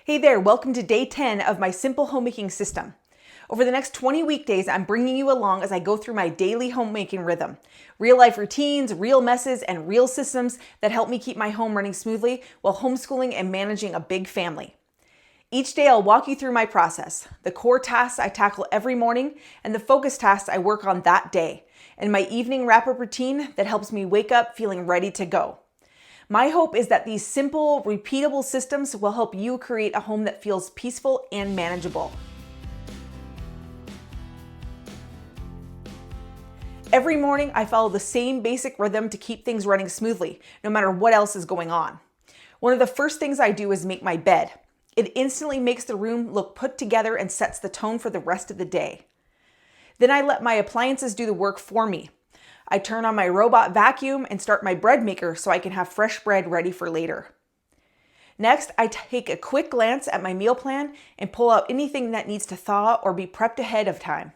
Hey there, welcome to day 10 of my Simple Homemaking System. Over the next 20 weekdays, I'm bringing you along as I go through my daily homemaking rhythm. Real life routines, real messes, and real systems that help me keep my home running smoothly while homeschooling and managing a big family. Each day I'll walk you through my process, the core tasks I tackle every morning, and the focus tasks I work on that day, and my evening wrap-up routine that helps me wake up feeling ready to go. My hope is that these simple, repeatable systems will help you create a home that feels peaceful and manageable. Every morning, I follow the same basic rhythm to keep things running smoothly, no matter what else is going on. One of the first things I do is make my bed. It instantly makes the room look put together and sets the tone for the rest of the day. Then I let my appliances do the work for me. I turn on my robot vacuum and start my bread maker so I can have fresh bread ready for later. Next, I take a quick glance at my meal plan and pull out anything that needs to thaw or be prepped ahead of time.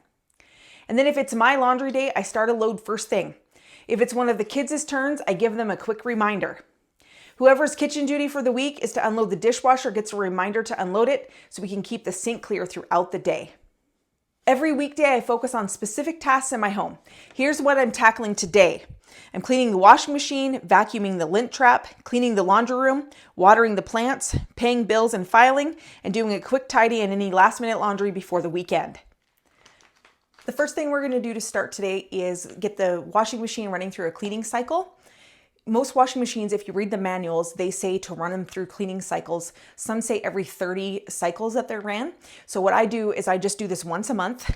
And then if it's my laundry day, I start a load first thing. If it's one of the kids' turns, I give them a quick reminder. Whoever's kitchen duty for the week is to unload the dishwasher gets a reminder to unload it so we can keep the sink clear throughout the day. Every weekday, I focus on specific tasks in my home. Here's what I'm tackling today. I'm cleaning the washing machine, vacuuming the lint trap, cleaning the laundry room, watering the plants, paying bills and filing, and doing a quick tidy and any last-minute laundry before the weekend. The first thing we're going to do to start today is get the washing machine running through a cleaning cycle. Most washing machines, if you read the manuals, they say to run them through cleaning cycles. Some say every 30 cycles that they're ran. So what I do is I just do this once a month.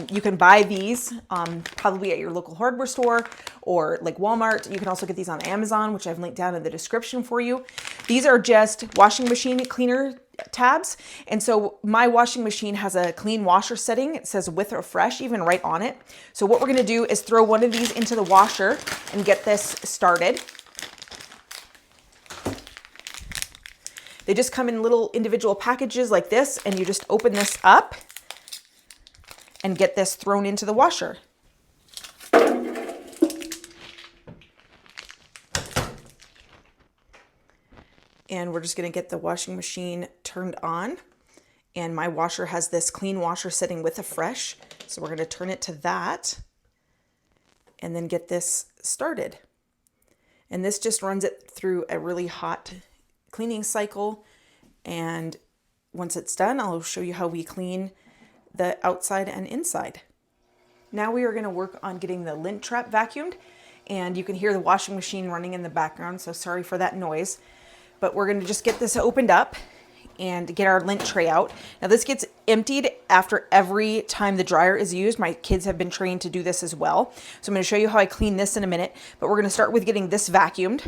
You can buy these probably at your local hardware store or like Walmart. You can also get these on Amazon, which I've linked down in the description for you. These are just washing machine cleaner tabs. And so my washing machine has a clean washer setting. It says with or fresh, even right on it. So what we're going to do is throw one of these into the washer and get this started. They just come in little individual packages like this, and you just open this up and get this thrown into the washer. And we're just going to get the washing machine turned on. And my washer has this clean washer setting with a fresh. So we're going to turn it to that and then get this started. And this just runs it through a really hot cleaning cycle. And once it's done, I'll show you how we clean the outside and inside. Now we are going to work on getting the lint trap vacuumed. And you can hear the washing machine running in the background. So sorry for that noise. But we're going to just get this opened up and get our lint tray out. Now this gets emptied after every time the dryer is used. My kids have been trained to do this as well. So I'm going to show you how I clean this in a minute, but we're going to start with getting this vacuumed.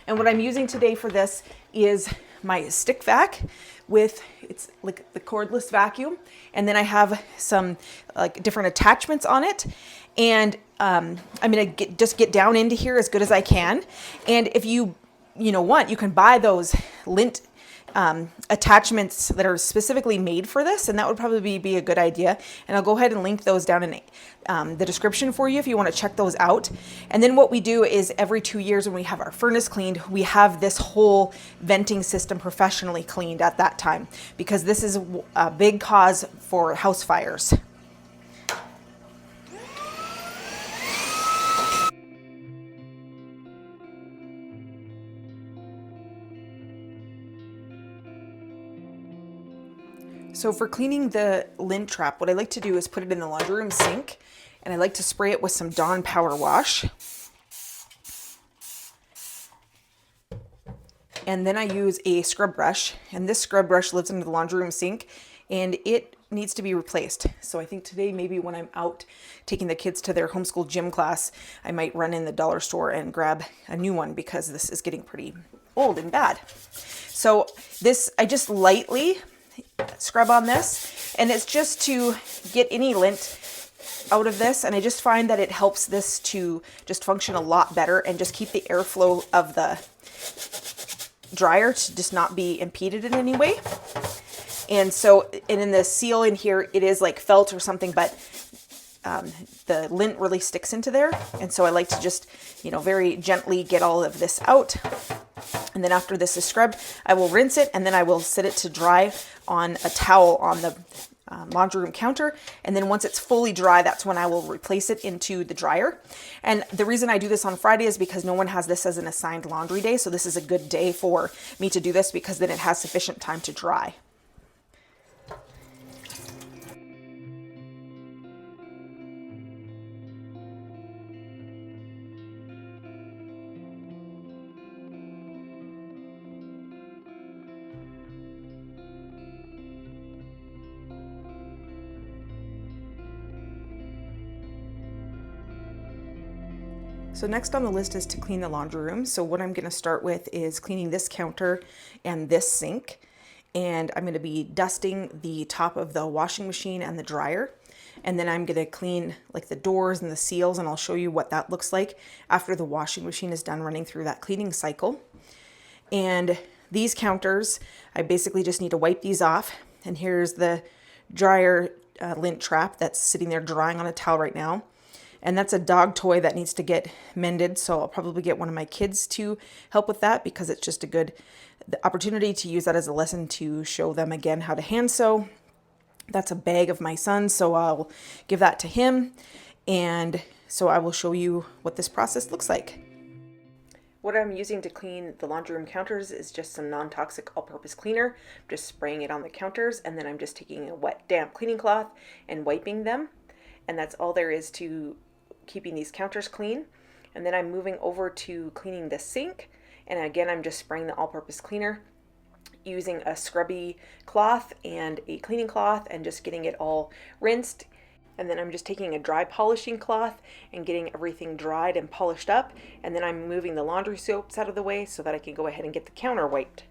And what I'm using today for this is my stick vac with, it's like the cordless vacuum. And then I have some like different attachments on it. And I'm going to just get down into here as good as I can. And if you want, you can buy those lint attachments that are specifically made for this, and that would probably be a good idea. And I'll go ahead and link those down in the description for you if you want to check those out. And then what we do is every 2 years when we have our furnace cleaned, we have this whole venting system professionally cleaned at that time, because this is a big cause for house fires. So for cleaning the lint trap, what I like to do is put it in the laundry room sink, and I like to spray it with some Dawn Power Wash. And then I use a scrub brush, and this scrub brush lives in the laundry room sink, and it needs to be replaced. So I think today, maybe when I'm out taking the kids to their homeschool gym class, I might run in the dollar store and grab a new one because this is getting pretty old and bad. So this, I just lightly scrub on this, and it's just to get any lint out of this, and I just find that it helps this to just function a lot better and just keep the airflow of the dryer to just not be impeded in any way. And so, and in the seal in here, it is like felt or something, but the lint really sticks into there. And so I like to just, very gently get all of this out. And And then after this is scrubbed, I will rinse it, and then I will set it to dry on a towel on the laundry room counter. And then once it's fully dry, that's when I will replace it into the dryer. And the reason I do this on Friday is because no one has this as an assigned laundry day. So this is a good day for me to do this because then it has sufficient time to dry. So next on the list is to clean the laundry room. So what I'm going to start with is cleaning this counter and this sink. And I'm going to be dusting the top of the washing machine and the dryer. And then I'm going to clean like the doors and the seals, and I'll show you what that looks like after the washing machine is done running through that cleaning cycle. And these counters, I basically just need to wipe these off. And here's the dryer lint trap that's sitting there drying on a towel right now. And that's a dog toy that needs to get mended. So I'll probably get one of my kids to help with that because it's just a good opportunity to use that as a lesson to show them again how to hand sew. That's a bag of my son's, so I'll give that to him. And so I will show you what this process looks like. What I'm using to clean the laundry room counters is just some non-toxic all-purpose cleaner. I'm just spraying it on the counters, and then I'm just taking a wet, damp cleaning cloth and wiping them. And that's all there is to keeping these counters clean. And then I'm moving over to cleaning the sink. And again, I'm just spraying the all-purpose cleaner using a scrubby cloth and a cleaning cloth and just getting it all rinsed. And then I'm just taking a dry polishing cloth and getting everything dried and polished up. And then I'm moving the laundry soaps out of the way so that I can go ahead and get the counter wiped.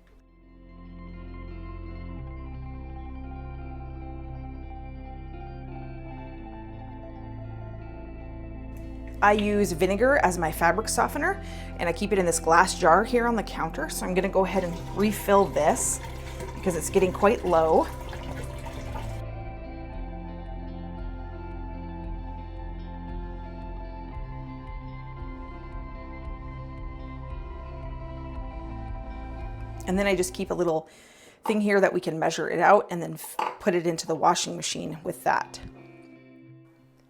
I use vinegar as my fabric softener, and I keep it in this glass jar here on the counter. So I'm going to go ahead and refill this because it's getting quite low. And then I just keep a little thing here that we can measure it out and then put it into the washing machine with that.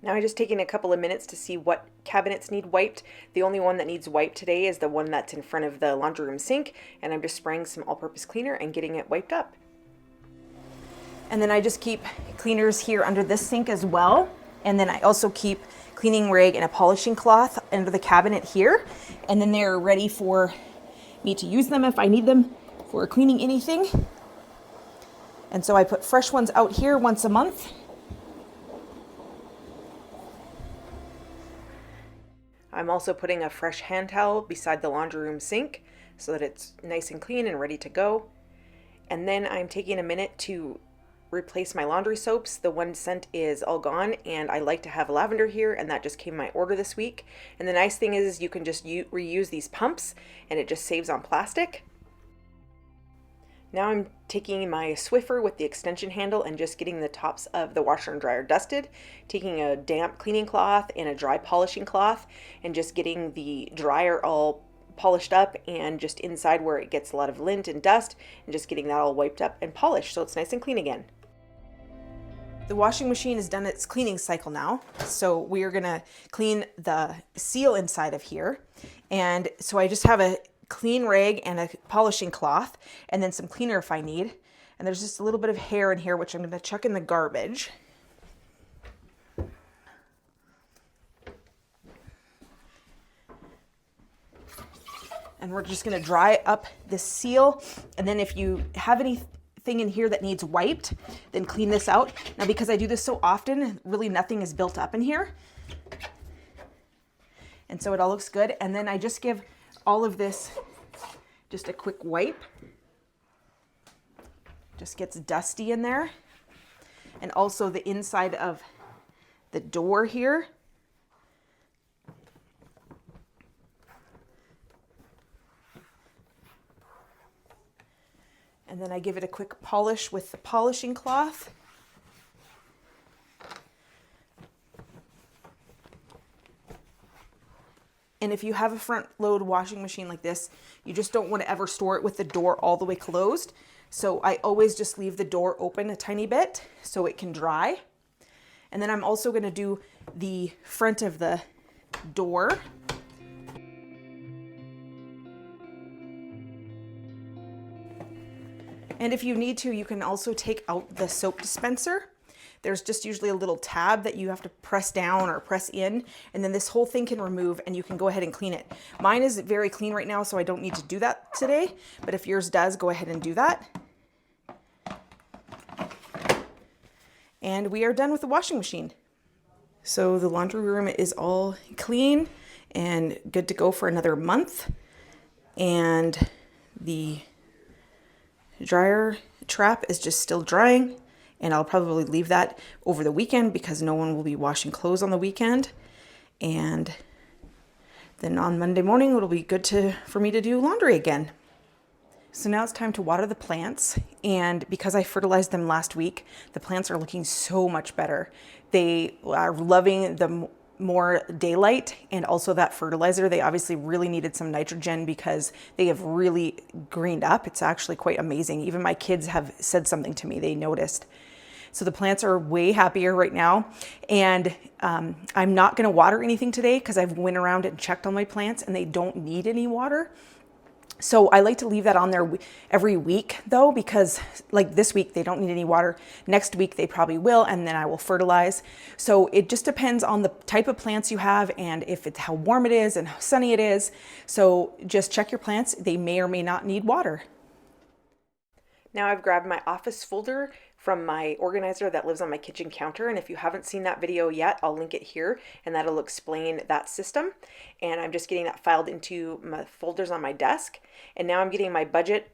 Now I'm just taking a couple of minutes to see what cabinets need wiped. The only one that needs wiped today is the one that's in front of the laundry room sink, and I'm just spraying some all-purpose cleaner and getting it wiped up. And then I just keep cleaners here under this sink as well. And then I also keep cleaning rag and a polishing cloth under the cabinet here. And then they're ready for me to use them if I need them for cleaning anything. And so I put fresh ones out here once a month. I'm also putting a fresh hand towel beside the laundry room sink so that it's nice and clean and ready to go. And then I'm taking a minute to replace my laundry soaps. The one scent is all gone, and I like to have lavender here, and that just came my order this week. And the nice thing is you can just reuse these pumps, and it just saves on plastic. Now I'm taking my Swiffer with the extension handle and just getting the tops of the washer and dryer dusted, taking a damp cleaning cloth and a dry polishing cloth, and just getting the dryer all polished up and just inside where it gets a lot of lint and dust, and just getting that all wiped up and polished so it's nice and clean again. The washing machine is done its cleaning cycle now, so we are gonna clean the seal inside of here. And so I just have a clean rag and a polishing cloth, and then some cleaner if I need. And there's just a little bit of hair in here, which I'm going to chuck in the garbage. And we're just going to dry up this seal. And then if you have anything in here that needs wiped, then clean this out. Now, because I do this so often, really nothing is built up in here. And so it all looks good. And then I just give all of this just a quick wipe. Just gets dusty in there. And also the inside of the door here. And then I give it a quick polish with the polishing cloth. And if you have a front load washing machine like this, you just don't want to ever store it with the door all the way closed. So I always just leave the door open a tiny bit so it can dry. And then I'm also going to do the front of the door. And if you need to, you can also take out the soap dispenser. There's just usually a little tab that you have to press down or press in, and then this whole thing can remove and you can go ahead and clean it. Mine is very clean right now, so I don't need to do that today, but if yours does, go ahead and do that. And we are done with the washing machine. So the laundry room is all clean and good to go for another month. And the dryer trap is just still drying, and I'll probably leave that over the weekend because no one will be washing clothes on the weekend. And then on Monday morning, it'll be good for me to do laundry again. So now it's time to water the plants, and because I fertilized them last week, the plants are looking so much better. They are loving the more daylight and also that fertilizer. They obviously really needed some nitrogen because they have really greened up. It's actually quite amazing. Even my kids have said something to me, they noticed. So the plants are way happier right now. And I'm not gonna water anything today because I've went around and checked on my plants and they don't need any water. So I like to leave that on there every week though, because like this week they don't need any water. Next week they probably will, and then I will fertilize. So it just depends on the type of plants you have and if it's how warm it is and how sunny it is. So just check your plants. They may or may not need water. Now I've grabbed my office folder from my organizer that lives on my kitchen counter, and if you haven't seen that video yet, I'll link it here and that'll explain that system. And I'm just getting that filed into my folders on my desk. And now I'm getting my budget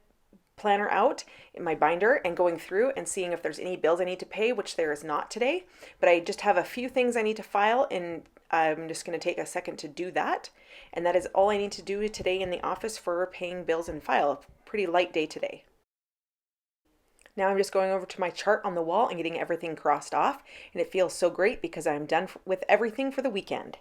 planner out in my binder and going through and seeing if there's any bills I need to pay, which there is not today, but I just have a few things I need to file, and I'm just going to take a second to do that. And that is all I need to do today in the office for paying bills and file. Pretty light day today. Now I'm just going over to my chart on the wall and getting everything crossed off, and it feels so great because I'm done with everything for the weekend.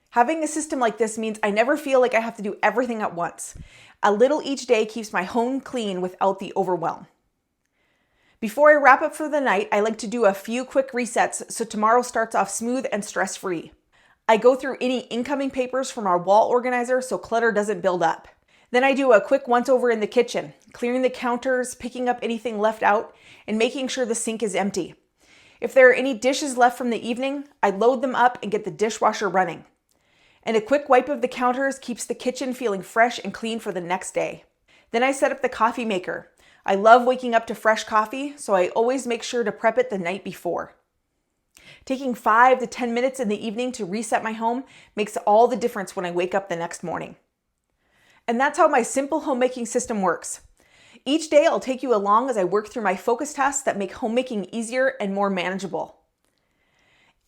Having a system like this means I never feel like I have to do everything at once. A little each day keeps my home clean without the overwhelm. Before I wrap up for the night, I like to do a few quick resets so tomorrow starts off smooth and stress-free. I go through any incoming papers from our wall organizer so clutter doesn't build up. Then I do a quick once over in the kitchen, clearing the counters, picking up anything left out, and making sure the sink is empty. If there are any dishes left from the evening, I load them up and get the dishwasher running. And a quick wipe of the counters keeps the kitchen feeling fresh and clean for the next day. Then I set up the coffee maker. I love waking up to fresh coffee, so I always make sure to prep it the night before. Taking 5 to 10 minutes in the evening to reset my home makes all the difference when I wake up the next morning. And that's how my simple homemaking system works. Each day I'll take you along as I work through my focus tasks that make homemaking easier and more manageable.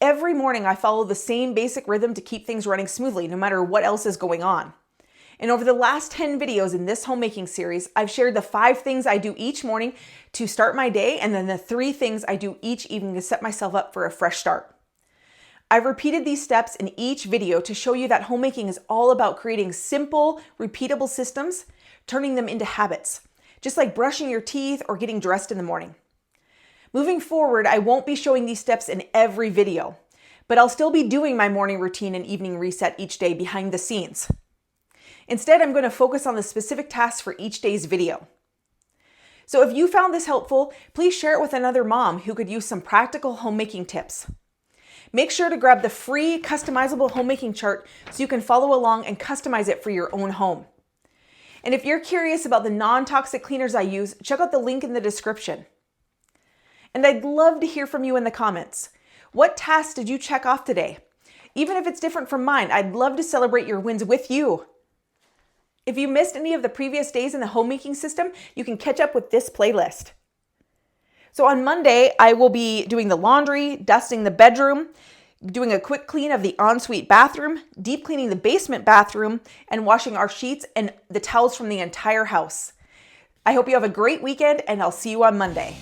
Every morning I follow the same basic rhythm to keep things running smoothly no matter what else is going on. And over the last 10 videos in this homemaking series, I've shared the 5 things I do each morning to start my day, and then the 3 things I do each evening to set myself up for a fresh start. I've repeated these steps in each video to show you that homemaking is all about creating simple, repeatable systems, turning them into habits, just like brushing your teeth or getting dressed in the morning. Moving forward, I won't be showing these steps in every video, but I'll still be doing my morning routine and evening reset each day behind the scenes. Instead, I'm going to focus on the specific tasks for each day's video. So if you found this helpful, please share it with another mom who could use some practical homemaking tips. Make sure to grab the free customizable homemaking chart so you can follow along and customize it for your own home. And if you're curious about the non-toxic cleaners I use, check out the link in the description. And I'd love to hear from you in the comments. What tasks did you check off today? Even if it's different from mine, I'd love to celebrate your wins with you. If you missed any of the previous days in the homemaking system, you can catch up with this playlist. So on Monday, I will be doing the laundry, dusting the bedroom, doing a quick clean of the ensuite bathroom, deep cleaning the basement bathroom, and washing our sheets and the towels from the entire house. I hope you have a great weekend, and I'll see you on Monday.